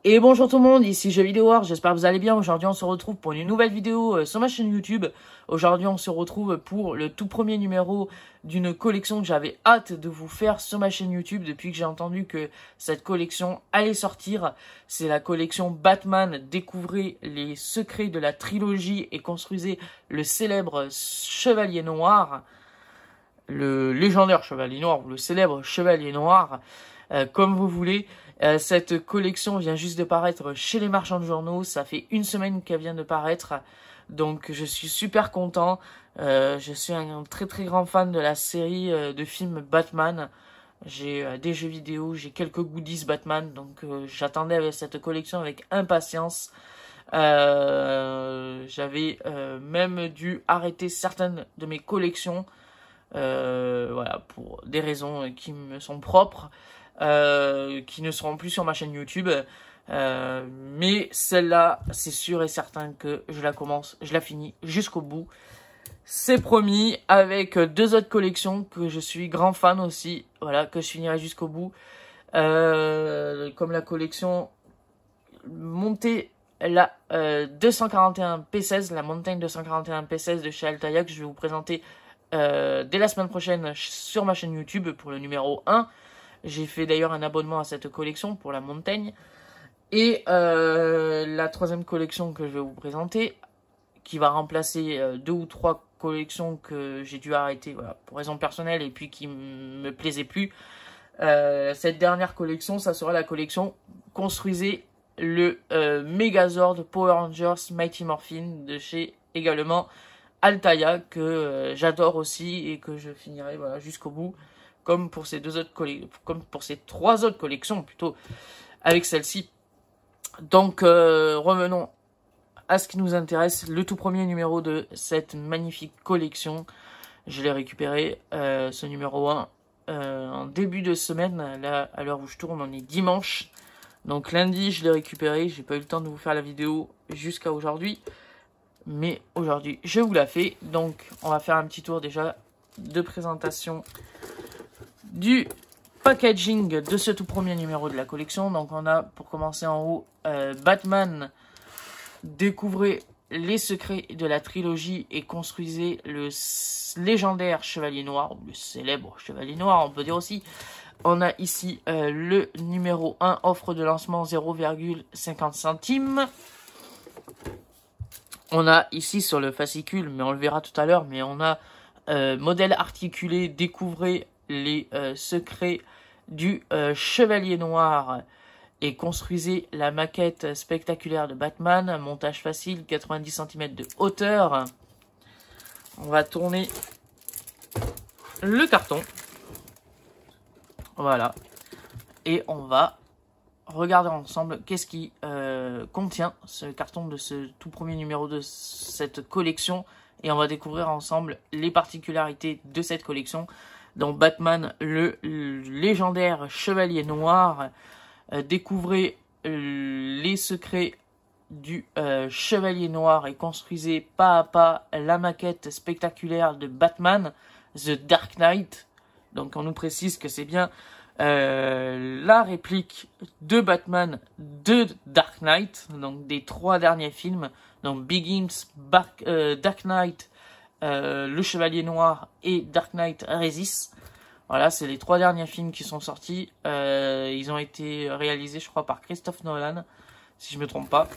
Et bonjour tout le monde, ici JeuxVidéoArt, j'espère que vous allez bien. Aujourd'hui on se retrouve pour une nouvelle vidéo sur ma chaîne YouTube. Aujourd'hui on se retrouve pour le tout premier numéro d'une collection que j'avais hâte de vous faire sur ma chaîne YouTube depuis que j'ai entendu que cette collection allait sortir. C'est la collection Batman, découvrez les secrets de la trilogie et construisez le célèbre Chevalier Noir. Le légendaire Chevalier Noir ou le célèbre Chevalier Noir, comme vous voulez. Cette collection vient juste de paraître chez les marchands de journaux. Ça fait une semaine qu'elle vient de paraître. Donc je suis super content. Je suis un très très grand fan de la série de films Batman. J'ai des jeux vidéo, j'ai quelques goodies Batman. Donc j'attendais cette collection avec impatience. J'avais même dû arrêter certaines de mes collections. Voilà, pour des raisons qui me sont propres. Qui ne seront plus sur ma chaîne YouTube, mais celle-là c'est sûr et certain que je la commence, je la finis jusqu'au bout, c'est promis, avec deux autres collections que je suis grand fan aussi, voilà, que je finirai jusqu'au bout, comme la collection montée la 241 P16, la montagne 241 P16 de chez Altaïa, que je vais vous présenter dès la semaine prochaine sur ma chaîne YouTube pour le numéro 1. J'ai fait d'ailleurs un abonnement à cette collection pour la montagne. Et la troisième collection que je vais vous présenter, qui va remplacer deux ou trois collections que j'ai dû arrêter, voilà, pour raisons personnelles et puis qui me plaisaient plus. Cette dernière collection, ça sera la collection Construisez le Megazord Power Rangers Mighty Morphin de chez également Altaïa, que j'adore aussi et que je finirai, voilà, jusqu'au bout. Comme pour ces trois autres collections plutôt, avec celle-ci. Donc revenons à ce qui nous intéresse, le tout premier numéro de cette magnifique collection. Je l'ai récupéré, ce numéro 1, en début de semaine. Là, à l'heure où je tourne, on est dimanche. Donc lundi, je l'ai récupéré. J'ai pas eu le temps de vous faire la vidéo jusqu'à aujourd'hui. Mais aujourd'hui, je vous la fais. Donc on va faire un petit tour déjà de présentation du packaging de ce tout premier numéro de la collection. Donc on a, pour commencer en haut, Batman, découvrez les secrets de la trilogie et construisez le légendaire Chevalier Noir, ou le célèbre Chevalier Noir, on peut dire aussi. On a ici le numéro 1, offre de lancement 0,50 centimes. On a ici sur le fascicule, mais on le verra tout à l'heure, mais on a modèle articulé, découvrez les secrets du Chevalier Noir et construisez la maquette spectaculaire de Batman, montage facile, 90 cm de hauteur. On va tourner le carton, voilà, et on va regarder ensemble qu'est-ce qui contient ce carton de ce tout premier numéro de cette collection, et on va découvrir ensemble les particularités de cette collection. Dans Batman, le légendaire Chevalier Noir, découvrez les secrets du Chevalier Noir et construisez pas à pas la maquette spectaculaire de Batman, The Dark Knight. Donc on nous précise que c'est bien la réplique de Batman de Dark Knight, donc des trois derniers films, donc Begins, Dark Knight, le Chevalier Noir et Dark Knight Rises. Voilà, c'est les trois derniers films qui sont sortis. Ils ont été réalisés, je crois, par Christopher Nolan, si je me trompe pas.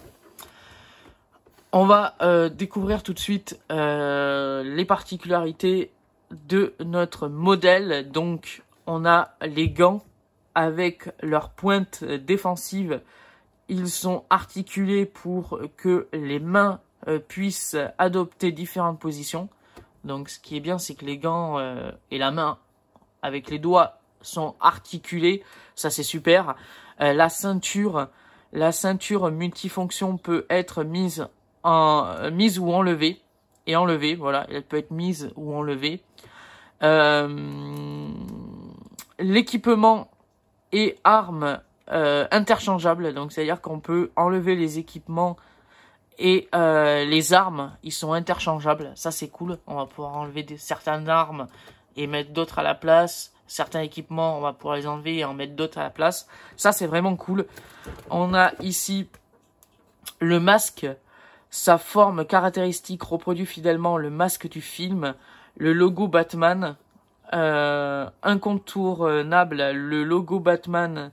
On va découvrir tout de suite les particularités de notre modèle. Donc, on a les gants avec leur pointe défensive. Ils sont articulés pour que les mains puissent adopter différentes positions. Donc ce qui est bien, c'est que les gants et la main avec les doigts sont articulés, ça c'est super. La ceinture multifonction peut être mise ou enlevée, voilà, elle peut être mise ou enlevée. L'équipement et armes interchangeables, donc c'est à dire qu'on peut enlever les équipements et les armes, ils sont interchangeables, ça c'est cool. On va pouvoir enlever certaines armes et mettre d'autres à la place. certains équipements, on va pouvoir les enlever et en mettre d'autres à la place. Ça, c'est vraiment cool. On a ici le masque. Sa forme caractéristique reproduit fidèlement le masque du film. Le logo Batman. Incontournable, le logo Batman.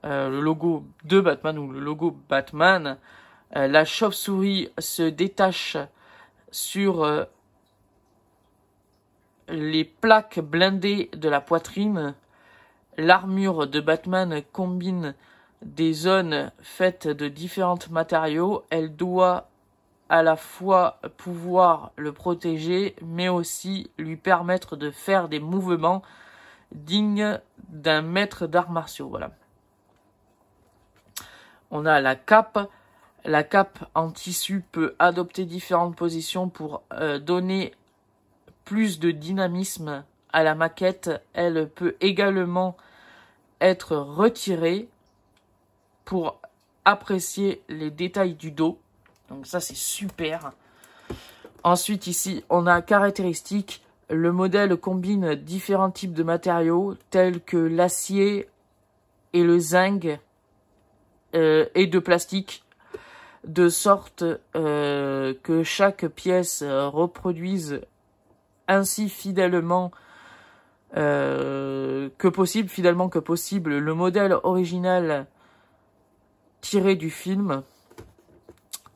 Le logo de Batman ou le logo Batman. La chauve-souris se détache sur les plaques blindées de la poitrine. L'armure de Batman combine des zones faites de différents matériaux. Elle doit à la fois pouvoir le protéger, mais aussi lui permettre de faire des mouvements dignes d'un maître d'arts martiaux. Voilà. On a la cape. La cape en tissu peut adopter différentes positions pour donner plus de dynamisme à la maquette. Elle peut également être retirée pour apprécier les détails du dos. Donc ça, c'est super. Ensuite, ici, on a caractéristiques. Le modèle combine différents types de matériaux tels que l'acier et le zinc et de plastique, de sorte que chaque pièce reproduise ainsi fidèlement que possible le modèle original tiré du film.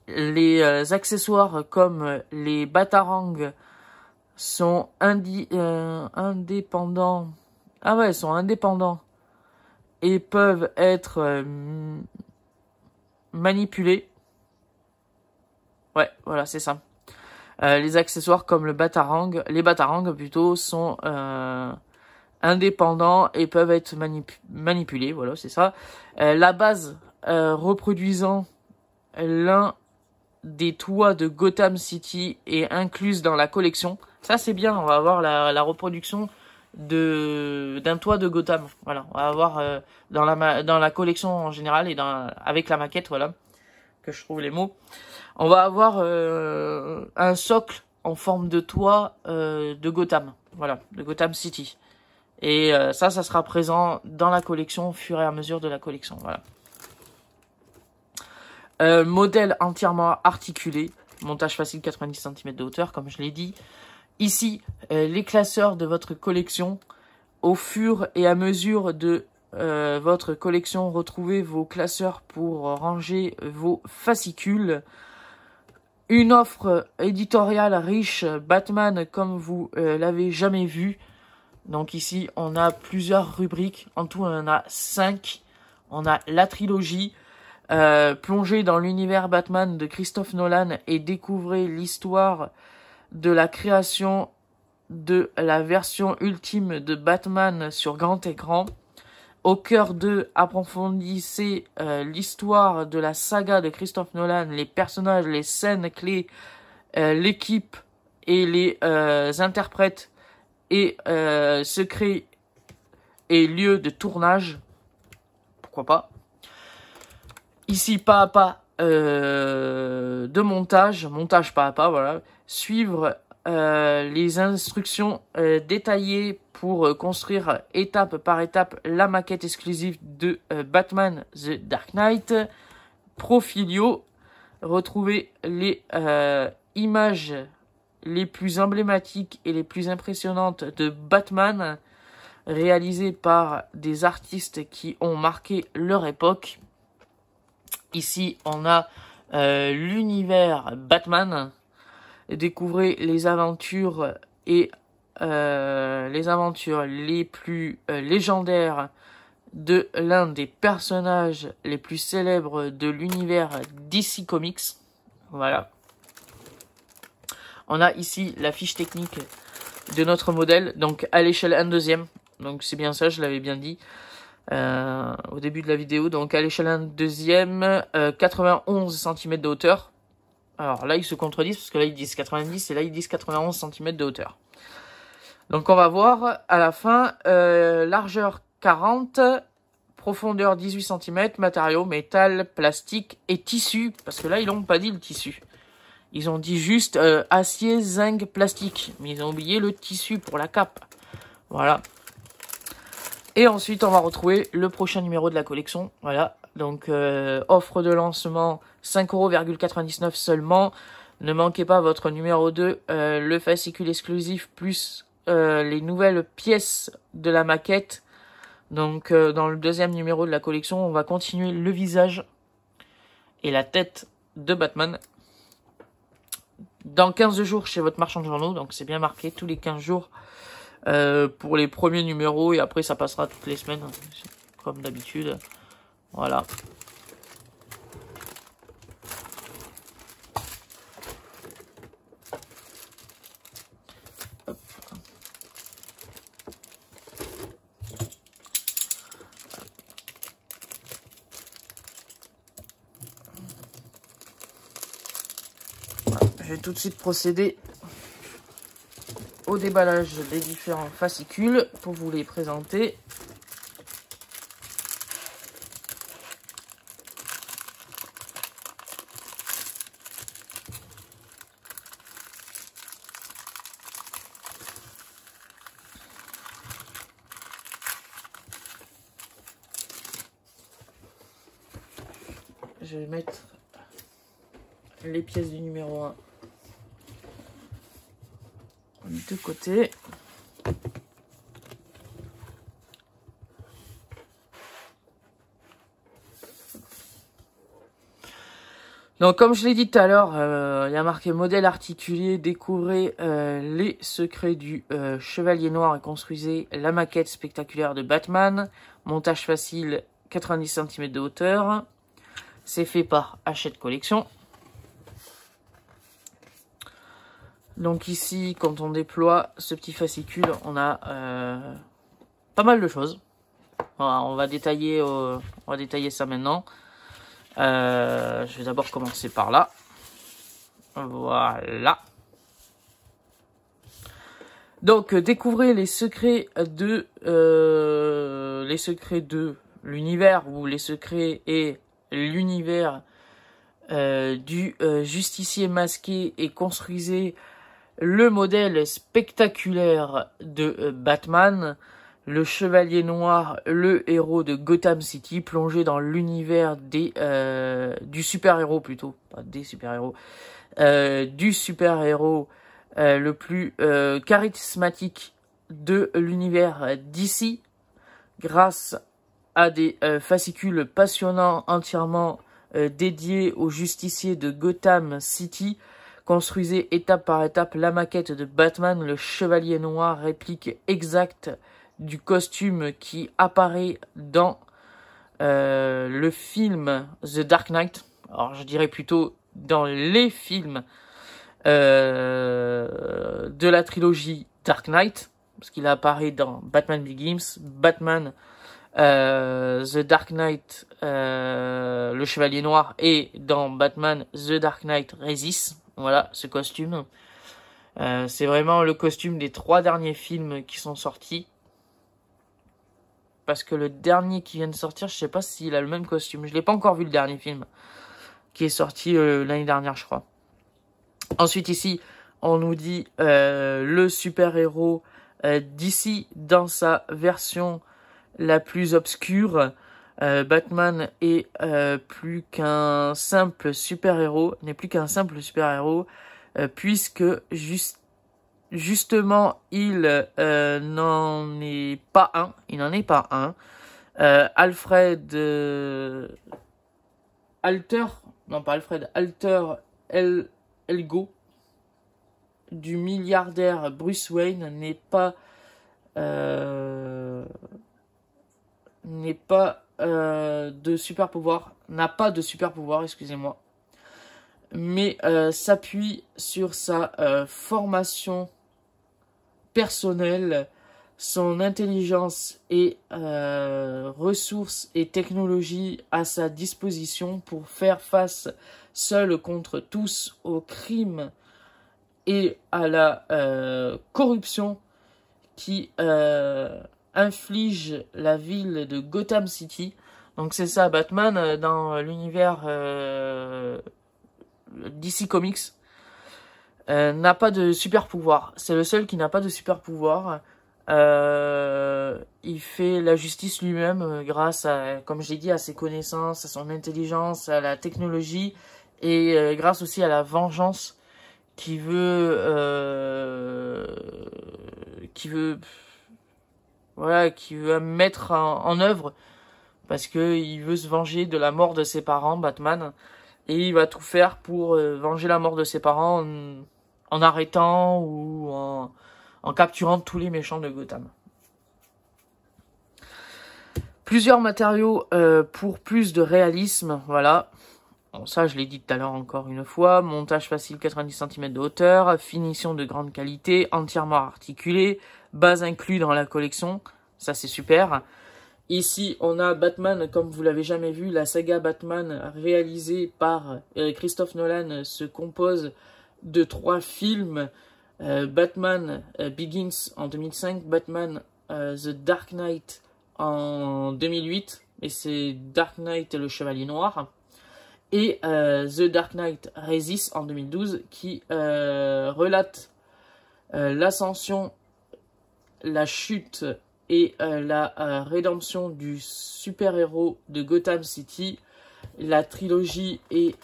Les accessoires comme les batarangs sont indépendants. Ah ouais, sont indépendants et peuvent être manipulés. Ouais, voilà, c'est ça. Les accessoires comme les batarangs plutôt, sont indépendants et peuvent être manipulés. Voilà, c'est ça. La base reproduisant l'un des toits de Gotham City est incluse dans la collection. Ça, c'est bien. On va avoir la reproduction d'un toit de Gotham. Voilà, on va avoir dans la collection en général et avec la maquette, voilà, que je trouve les mots. On va avoir un socle en forme de toit de Gotham, voilà, de Gotham City. Et ça sera présent dans la collection au fur et à mesure de la collection, voilà. Modèle entièrement articulé, montage facile 90 cm de hauteur, comme je l'ai dit. Ici, les classeurs de votre collection. Au fur et à mesure de votre collection, retrouvez vos classeurs pour ranger vos fascicules. Une offre éditoriale riche, Batman comme vous l'avez jamais vu. Donc ici, on a plusieurs rubriques. En tout, on en a 5. On a la trilogie. Plongez dans l'univers Batman de Christophe Nolan et découvrez l'histoire de la création de la version ultime de Batman sur grand écran. Au cœur d'eux, approfondissez l'histoire de la saga de Christophe Nolan, les personnages, les scènes clés, l'équipe et les interprètes et secrets et lieux de tournage. Pourquoi pas. Ici, pas à pas de montage pas à pas, voilà. Suivre les instructions détaillées pour construire étape par étape la maquette exclusive de Batman The Dark Knight. Profilio, retrouvez les images les plus emblématiques et les plus impressionnantes de Batman, réalisées par des artistes qui ont marqué leur époque. Ici, on a l'univers Batman. Découvrez les aventures et les plus légendaires de l'un des personnages les plus célèbres de l'univers DC Comics. Voilà. On a ici la fiche technique de notre modèle, donc à l'échelle 1/2. Donc c'est bien ça, je l'avais bien dit au début de la vidéo. Donc à l'échelle 1/2, 91 cm de hauteur. Alors là, ils se contredisent parce que là, ils disent 90 et là, ils disent 91 cm de hauteur. Donc on va voir à la fin, largeur 40, profondeur 18 cm, matériaux, métal, plastique et tissu. Parce que là, ils n'ont pas dit le tissu. Ils ont dit juste acier, zinc, plastique. Mais ils ont oublié le tissu pour la cape. Voilà. Et ensuite, on va retrouver le prochain numéro de la collection. Voilà, donc offre de lancement 5,99 € seulement. Ne manquez pas votre numéro 2, le fascicule exclusif plus les nouvelles pièces de la maquette. Donc dans le deuxième numéro de la collection, on va continuer le visage et la tête de Batman. Dans 15 jours chez votre marchand de journaux, donc c'est bien marqué, tous les 15 jours pour les premiers numéros, et après ça passera toutes les semaines, comme d'habitude. Voilà. Je vais tout de suite procéder au déballage des différents fascicules pour vous les présenter. Je vais mettre les pièces du numéro 1 de côté. Donc comme je l'ai dit tout à l'heure, il y a marqué modèle articulé, découvrez les secrets du Chevalier Noir et construisez la maquette spectaculaire de Batman. Montage facile, 90 cm de hauteur. C'est fait par Hachette Collection. Donc ici, quand on déploie ce petit fascicule, on a pas mal de choses. Voilà, on va détailler ça maintenant. Je vais d'abord commencer par là. Voilà. Donc, découvrez les secrets de l'univers, ou les secrets et l'univers du justicier masqué, et construisez le modèle spectaculaire de Batman, le Chevalier Noir, le héros de Gotham City, plongé dans l'univers du super-héros plutôt, pas des super-héros, du super-héros le plus charismatique de l'univers DC, grâce à des fascicules passionnants entièrement dédiés aux justiciers de Gotham City. Construisez étape par étape la maquette de Batman, le Chevalier Noir, réplique exacte du costume qui apparaît dans le film The Dark Knight. Alors je dirais plutôt dans les films de la trilogie Dark Knight, parce qu'il apparaît dans Batman Begins, Batman, The Dark Knight, le Chevalier Noir, et dans Batman The Dark Knight Rises. Voilà, ce costume. C'est vraiment le costume des 3 derniers films qui sont sortis. Parce que le dernier qui vient de sortir, je sais pas s'il a le même costume. Je l'ai pas encore vu, le dernier film qui est sorti l'année dernière, je crois. Ensuite ici, on nous dit le super-héros d'ici dans sa version la plus obscure. Batman est plus qu'un simple super-héros, puisque justement il n'en est pas un. Alfred Elgo du milliardaire Bruce Wayne n'est pas de super pouvoir, n'a pas de super pouvoir, excusez-moi, mais s'appuie sur sa formation personnelle, son intelligence et ressources et technologies à sa disposition pour faire face seul contre tous aux crimes et à la corruption qui inflige la ville de Gotham City. Donc c'est ça, Batman dans l'univers DC Comics n'a pas de super pouvoir. C'est le seul qui n'a pas de super pouvoir. il fait la justice lui-même grâce à, comme j'ai dit, à ses connaissances, à son intelligence, à la technologie et grâce aussi à la vengeance qui veut mettre en œuvre parce que il veut se venger de la mort de ses parents, Batman, et il va tout faire pour venger la mort de ses parents en arrêtant ou en capturant tous les méchants de Gotham. Plusieurs matériaux pour plus de réalisme, voilà. Bon, ça, je l'ai dit tout à l'heure encore une fois. Montage facile, 90 cm de hauteur, finition de grande qualité, entièrement articulé, base inclus dans la collection. Ça, c'est super. Ici, on a Batman, comme vous l'avez jamais vu, la saga Batman réalisée par Christopher Nolan se compose de 3 films. Batman Begins en 2005, Batman The Dark Knight en 2008, et c'est Dark Knight et le Chevalier Noir, et The Dark Knight Rises en 2012, qui relate l'ascension, la chute et la rédemption du super-héros de Gotham City. La trilogie est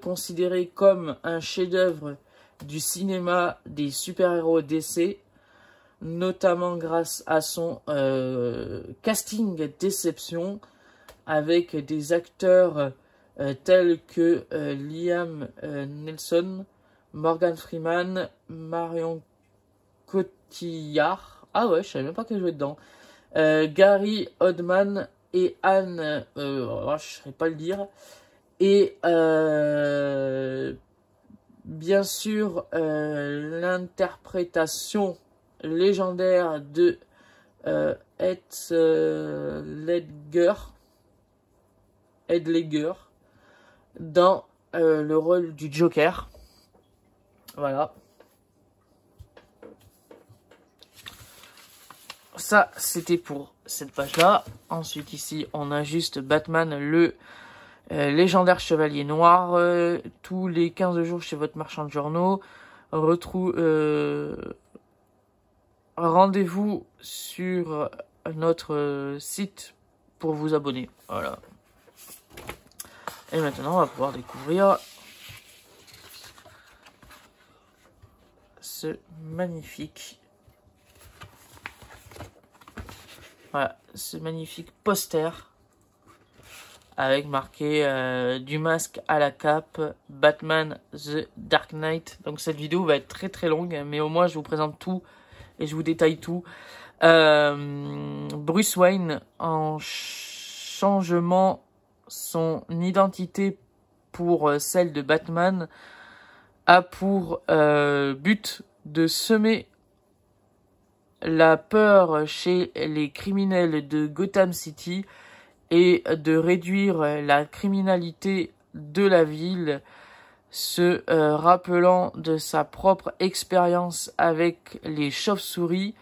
considérée comme un chef-d'œuvre du cinéma des super-héros DC, notamment grâce à son casting d'exception, avec des acteurs tels que Liam Neeson, Morgan Freeman, Marion Cotillard, ah ouais, je savais même pas qu'elle jouait dedans, Gary Oldman et Anne, je saurais pas le dire, et bien sûr l'interprétation légendaire de Heath Ledger dans le rôle du Joker. Voilà. Ça, c'était pour cette page-là. Ensuite, ici, on a juste Batman, le légendaire chevalier noir. Tous les 15 jours chez votre marchand de journaux. Rendez-vous sur notre site pour vous abonner. Voilà. Et maintenant, on va pouvoir découvrir ce magnifique poster avec marqué du masque à la cape, Batman The Dark Knight. Donc cette vidéo va être très très longue, mais au moins je vous présente tout et je vous détaille tout. Bruce Wayne, en changement son identité pour celle de Batman, a pour but de semer la peur chez les criminels de Gotham City et de réduire la criminalité de la ville, se rappelant de sa propre expérience avec les chauves-souris.